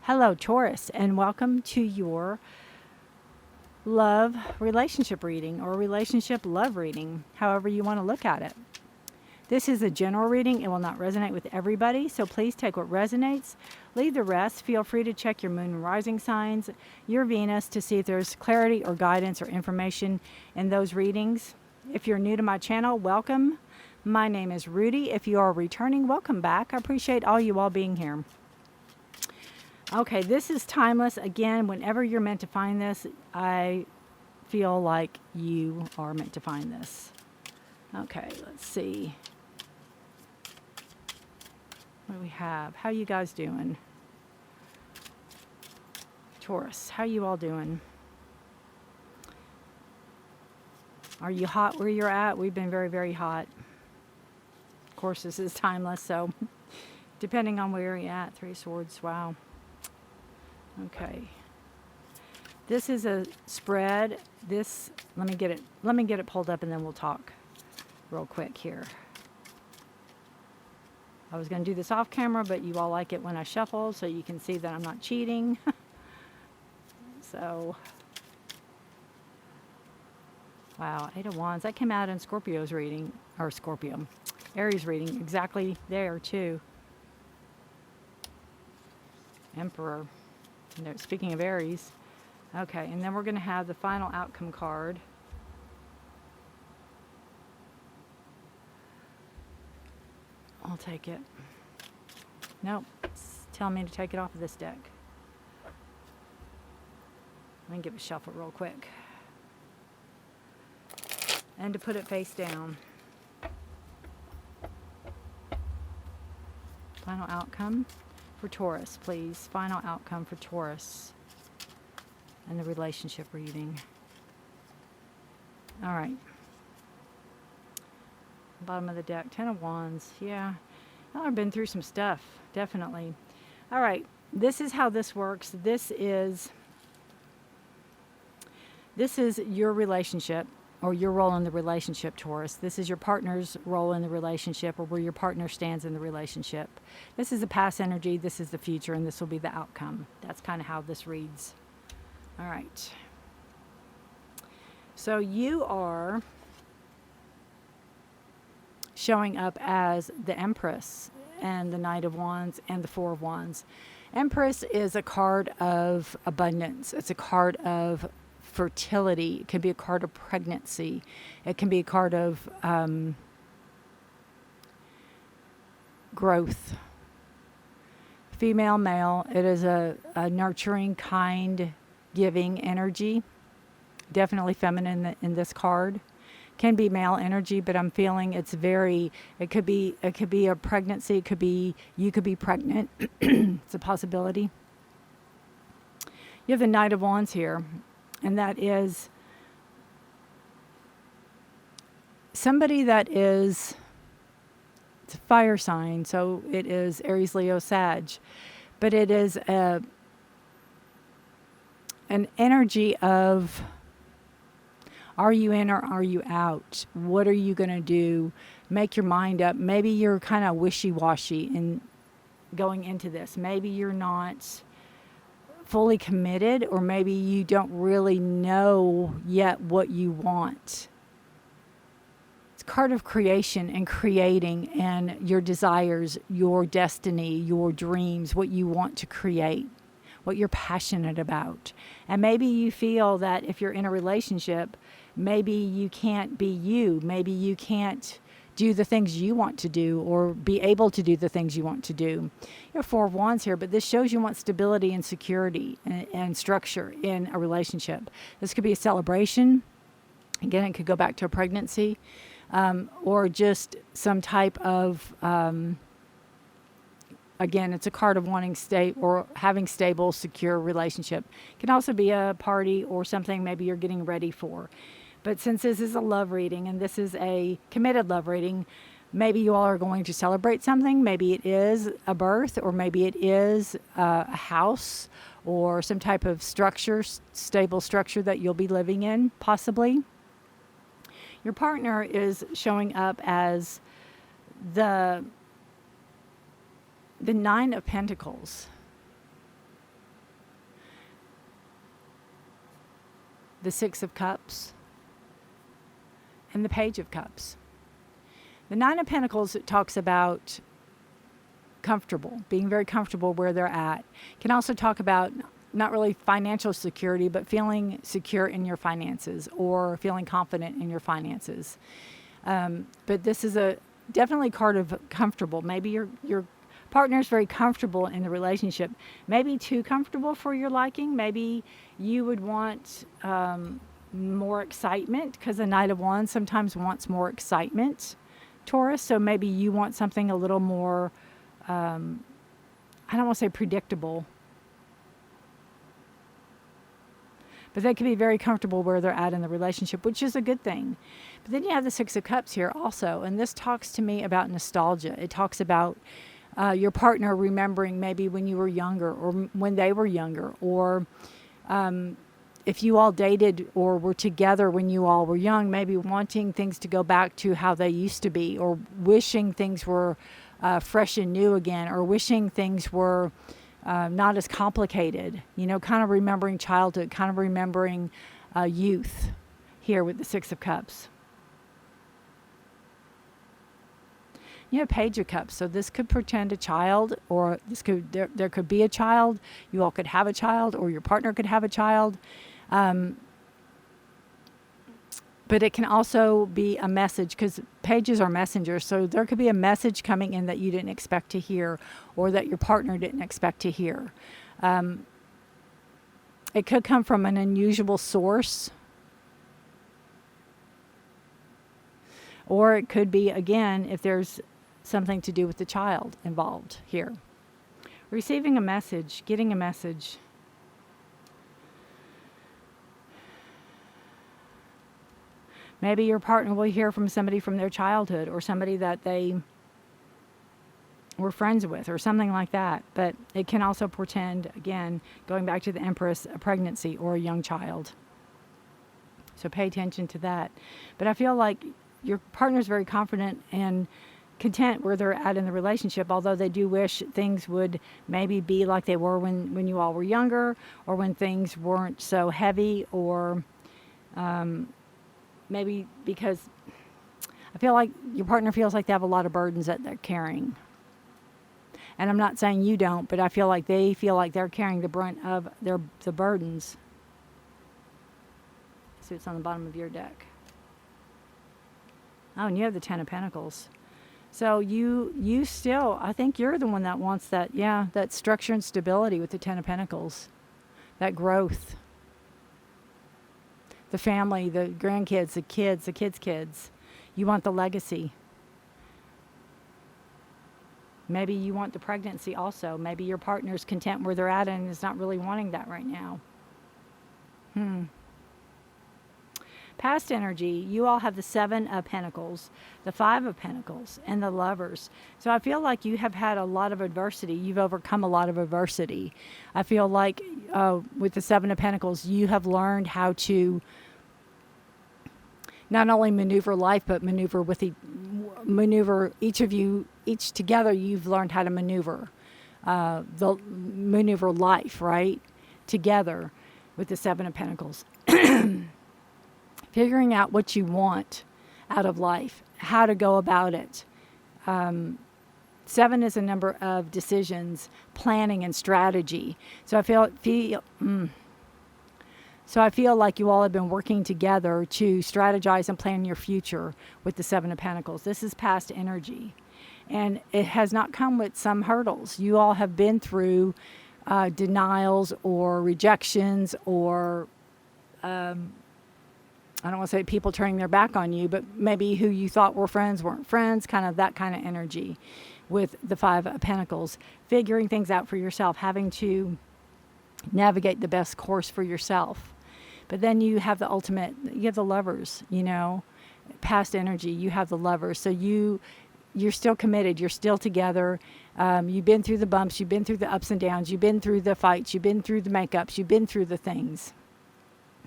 Hello, Taurus, and welcome to your love relationship reading or relationship love reading, however you want to look at it. This is a general reading. It will not resonate with everybody, so please take what resonates, leave the rest. Feel free to check your moon and rising signs, your Venus, to see if there's clarity or guidance or information in those readings. If you're new to my channel, welcome. My name is Rudy. If you are returning, welcome back. I appreciate all you all being here. Okay, this is timeless. Again, whenever you're meant to find this, I feel like you are meant to find this. Okay, let's see. What do we have? How you guys doing? Taurus, how you all doing? Are you hot where you're at? We've been very, very hot. Of course, this is timeless, so depending on where you're at. 3 swords, wow. Okay. This is a spread. Let me get it pulled up and then we'll talk real quick here. I was going to do this off camera, but you all like it when I shuffle, so you can see that I'm not cheating. So, wow, 8 of Wands. That came out in Scorpio's reading, or Aries reading, exactly there too. Emperor. Speaking of Aries. Okay, and then we're going to have the final outcome card. I'll take it. Nope, it's telling me to take it off of this deck. Let me give it a shuffle real quick. And to put it face down. Final outcome for Taurus, please. Final outcome for Taurus and the relationship reading. All right. Bottom of the deck, 10 of Wands. Yeah, I've been through some stuff, definitely. All right, this is how this works. This is your relationship, or your role in the relationship, Taurus. This is your partner's role in the relationship, or where your partner stands in the relationship. This is the past energy, this is the future, and this will be the outcome. That's kind of how this reads. All right. So you are showing up as the Empress and the Knight of Wands and the 4 of Wands. Empress is a card of abundance. It's a card of fertility. It can be a card of pregnancy. It can be a card of growth. Female, male. It is a nurturing, kind, giving energy. Definitely feminine in this card. Can be male energy, but I'm feeling it could be a pregnancy. It could be, you could be pregnant. It's a possibility. You have the Knight of Wands here. And that is somebody that it's a fire sign, so it is Aries, Leo, Sag. But it is an energy of, are you in or are you out? What are you going to do? Make your mind up. Maybe you're kind of wishy-washy in going into this. Maybe you're not fully committed, or maybe you don't really know yet what you want. It's a card of creation and creating, and your desires, your destiny, your dreams, what you want to create, what you're passionate about. And maybe you feel that if you're in a relationship, maybe you can't be you. Maybe you can't do the things you want to do, or be able to do the things you want to do. You have 4 of Wands here, but this shows you want stability and security and structure in a relationship. This could be a celebration. Again, it could go back to a pregnancy, or just some type of, again, it's a card of wanting or having stable, secure relationship. It can also be a party or something maybe you're getting ready for. But since this is a love reading and this is a committed love reading, maybe you all are going to celebrate something. Maybe it is a birth, or maybe it is a house or some type of structure, stable structure that you'll be living in, possibly. Your partner is showing up as the 9 of Pentacles. the Six of Cups, and the Page of Cups. The Nine of Pentacles talks about comfortable, being very comfortable where they're at. Can also talk about not really financial security, but feeling secure in your finances or feeling confident in your finances. But this is a definitely card of comfortable. Maybe your partner is very comfortable in the relationship, maybe too comfortable for your liking. Maybe you would want more excitement, because the Knight of Wands sometimes wants more excitement, Taurus. So maybe you want something a little more, I don't want to say predictable, but they can be very comfortable where they're at in the relationship, which is a good thing. But then you have the Six of Cups here also, and this talks to me about nostalgia. It talks about your partner remembering maybe when you were younger, or when they were younger, or if you all dated or were together when you all were young, maybe wanting things to go back to how they used to be, or wishing things were fresh and new again, or wishing things were not as complicated, kind of remembering childhood, kind of remembering youth here with the Six of Cups. You have Page of Cups, so this could portend a child, or there could be a child. You all could have a child, or your partner could have a child. But it can also be a message, because pages are messengers. So there could be a message coming in that you didn't expect to hear, or that your partner didn't expect to hear. It could come from an unusual source. Or it could be, again, if there's something to do with the child involved here. Receiving a message, getting a message. Maybe your partner will hear from somebody from their childhood, or somebody that they were friends with, or something like that. But it can also portend, again, going back to the Empress, a pregnancy or a young child. So pay attention to that. But I feel like your partner's very confident and content where they're at in the relationship, although they do wish things would maybe be like they were when you all were younger, or when things weren't so heavy, or maybe because I feel like your partner feels like they have a lot of burdens that they're carrying. And I'm not saying you don't, but I feel like they feel like they're carrying the brunt of the burdens. See what's on the bottom of your deck. Oh, and you have the Ten of Pentacles. So you still, I think you're the one that wants that structure and stability with the Ten of Pentacles. That growth. The family, the grandkids, the kids' kids. You want the legacy. Maybe you want the pregnancy also. Maybe your partner's content where they're at and is not really wanting that right now. Past energy, you all have the Seven of Pentacles, the Five of Pentacles, and the Lovers. So I feel like you have had a lot of adversity. You've overcome a lot of adversity. I feel like with the Seven of Pentacles, you have learned how to not only maneuver life, but maneuver each of you, each together. You've learned how to maneuver life, right? Together with the Seven of Pentacles. Figuring out what you want out of life, how to go about it. 7 is a number of decisions, planning, and strategy. So I feel like you all have been working together to strategize and plan your future with the Seven of Pentacles. This is past energy, and it has not come with some hurdles. You all have been through denials or rejections, or I don't want to say people turning their back on you, but maybe who you thought were friends weren't friends, kind of that kind of energy with the Five of Pentacles. Figuring things out for yourself, having to navigate the best course for yourself. But then you have the ultimate, you have the Lovers, past energy, you have the Lovers. So you're still committed, you're still together. You've been through the bumps, you've been through the ups and downs, you've been through the fights, you've been through the makeups, you've been through the things.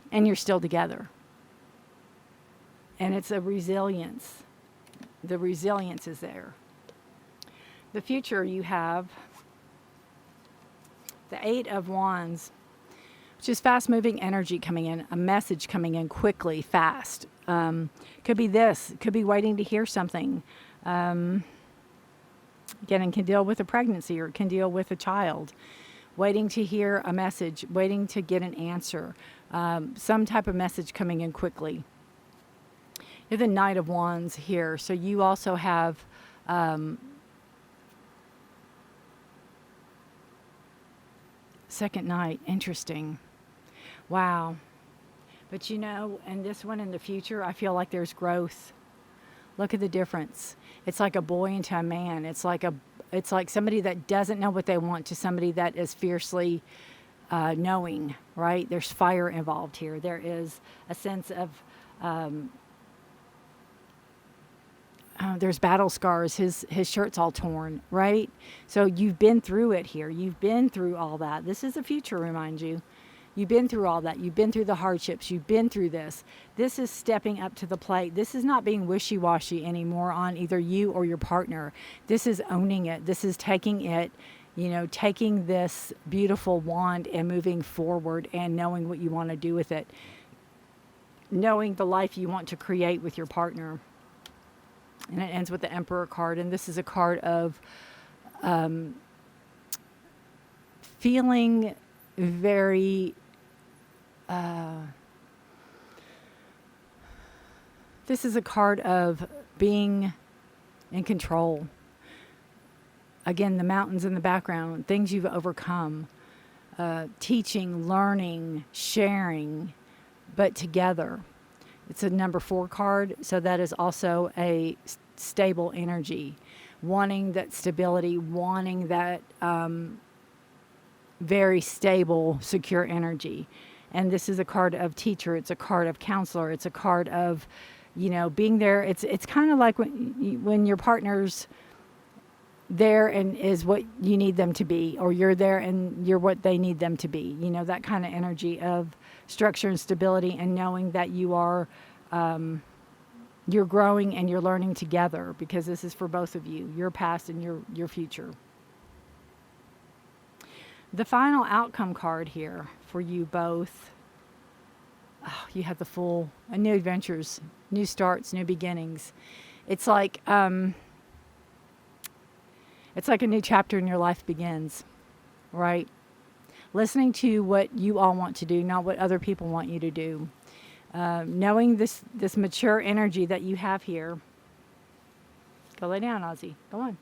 And you're still together. And it's a resilience. The resilience is there. The future, you have the Eight of Wands. Just fast moving energy coming in, a message coming in quickly, fast. Could be this, could be waiting to hear something. Again, it can deal with a pregnancy or it can deal with a child. Waiting to hear a message, waiting to get an answer. Some type of message coming in quickly. You have the Knight of Wands here. So you also have second night. Interesting. Wow. But you know, and this one in the future, I feel like there's growth. Look at the difference. It's like a boy into a man. It's like somebody that doesn't know what they want to somebody that is fiercely knowing, right? There's fire involved here. There is a sense of, there's battle scars. His shirt's all torn, right? So you've been through it here. You've been through all that. This is the future, remind you. You've been through all that. You've been through the hardships. You've been through this. This is stepping up to the plate. This is not being wishy-washy anymore on either you or your partner. This is owning it. This is taking it, you know, taking this beautiful wand and moving forward and knowing what you want to do with it. Knowing the life you want to create with your partner. And it ends with the Emperor card. And this is a card of feeling very... this is a card of being in control. Again, the mountains in the background, things you've overcome, teaching, learning, sharing, but together. It's a number 4 card, so that is also a stable energy. Wanting that stability, wanting that very stable, secure energy. And this is a card of teacher. It's a card of counselor. It's a card of, you know, being there. It's kind of like when your partner's there and is what you need them to be, or you're there and you're what they need them to be. You know, that kind of energy of structure and stability, and knowing that you are, you're growing and you're learning together, because this is for both of you, your past and your future. The final outcome card here for you both. Oh, you have the Fool. New adventures, new starts, new beginnings. It's like a new chapter in your life begins, right? Listening to what you all want to do, not what other people want you to do. Knowing this mature energy that you have here. Go lay down, Ozzy. Go on.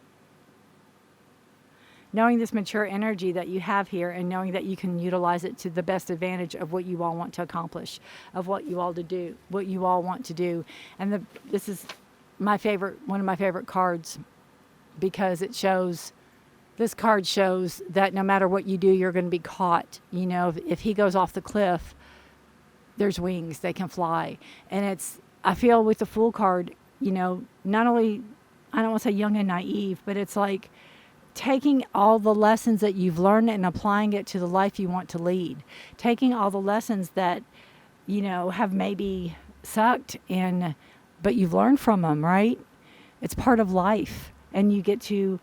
Knowing this mature energy that you have here, and knowing that you can utilize it to the best advantage of what you all want to accomplish, of what you all want to do. And this is one of my favorite cards, because this card shows that no matter what you do, you're going to be caught. You know, if he goes off the cliff, there's wings, they can fly. And I feel with the Fool card, you know, not only, I don't want to say young and naive, but it's like taking all the lessons that you've learned and applying it to the life you want to lead. Taking all the lessons that, you know, have maybe sucked but you've learned from them, right? It's part of life. And you get to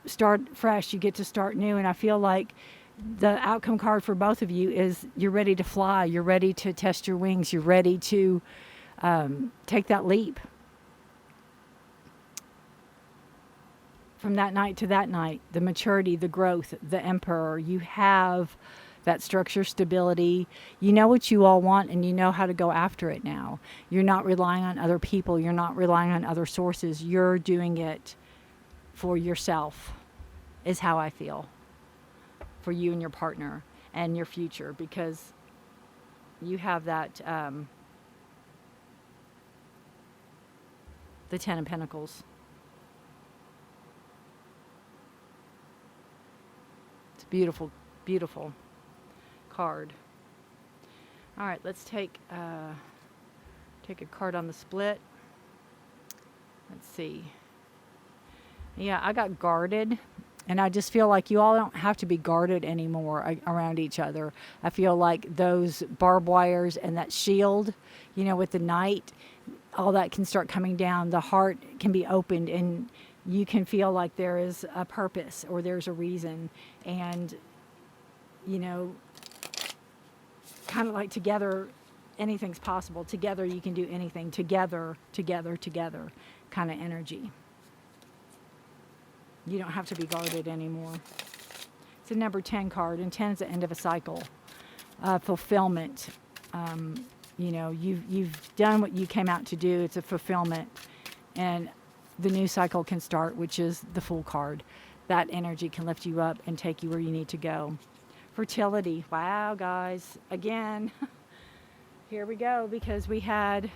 start fresh, you get to start new. And I feel like the outcome card for both of you is you're ready to fly, you're ready to test your wings, you're ready to take that leap. From that night to that night, the maturity, the growth, the Emperor, you have that structure, stability. You know what you all want, and you know how to go after it now. You're not relying on other people. You're not relying on other sources. You're doing it for yourself, is how I feel, for you and your partner and your future, because you have that, the 10 of Pentacles. It's beautiful, beautiful card. All right, let's take a card on the split. Let's see. Yeah, I got guarded, and I just feel like you all don't have to be guarded anymore around each other. I feel like those barbed wires and that shield, you know, with the Knight, all that can start coming down. The heart can be opened, and you can feel like there is a purpose or there's a reason. And, you know, kind of like together, anything's possible. Together you can do anything. Together kind of energy. You don't have to be guarded anymore. It's a number 10 card, and 10 is the end of a cycle. Fulfillment. You've done what you came out to do. It's a fulfillment. And the new cycle can start, which is the Fool card. That energy can lift you up and take you where you need to go. Fertility. Wow, guys. Again, here we go, because we had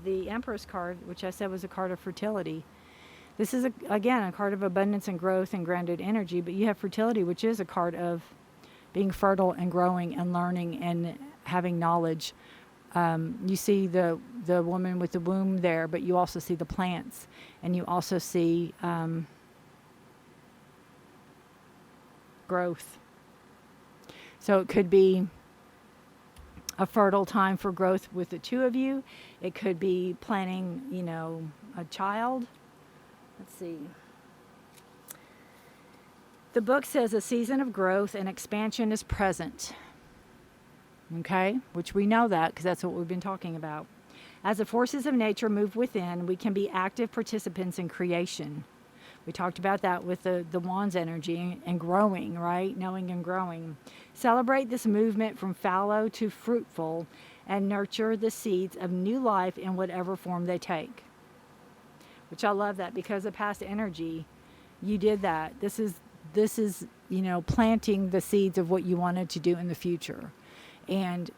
the Empress card, which I said was a card of fertility. This is, again, a card of abundance and growth and grounded energy, but you have fertility, which is a card of being fertile and growing and learning and having knowledge. You see the woman with the womb there, but you also see the plants, and you also see growth. So it could be a fertile time for growth with the two of you. It could be planning, a child. Let's see. The book says a season of growth and expansion is present. Okay? Which we know that, because that's what we've been talking about. As the forces of nature move within, we can be active participants in creation. We talked about that with the Wands energy and growing, right? Knowing and growing. Celebrate this movement from fallow to fruitful and nurture the seeds of new life in whatever form they take. Which I love that, because of past energy, you did that. This is planting the seeds of what you wanted to do in the future and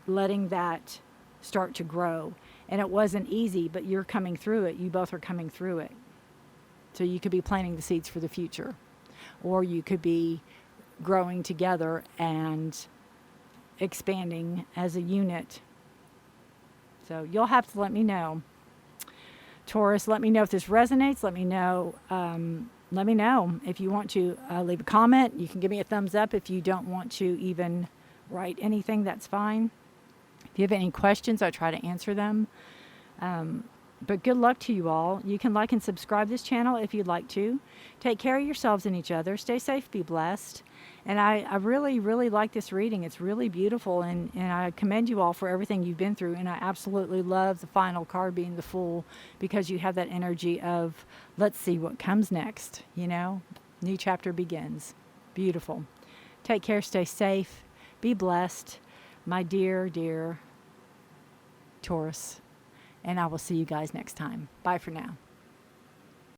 letting that start to grow. And it wasn't easy, but you're coming through it. You both are coming through it. So you could be planting the seeds for the future, or you could be growing together and expanding as a unit. So you'll have to let me know. Taurus, let me know if this resonates. Let me know. Let me know if you want to leave a comment. You can give me a thumbs up. If you don't want to even write anything, that's fine. If you have any questions, I try to answer them. But good luck to you all. You can like and subscribe this channel if you'd like to. Take care of yourselves and each other. Stay safe, be blessed. And I really, really like this reading. It's really beautiful, and I commend you all for everything you've been through. And I absolutely love the final card being the Fool, because you have that energy of, let's see what comes next. New chapter begins. Beautiful. Take care, stay safe, be blessed, my dear, dear Taurus. And I will see you guys next time. Bye for now.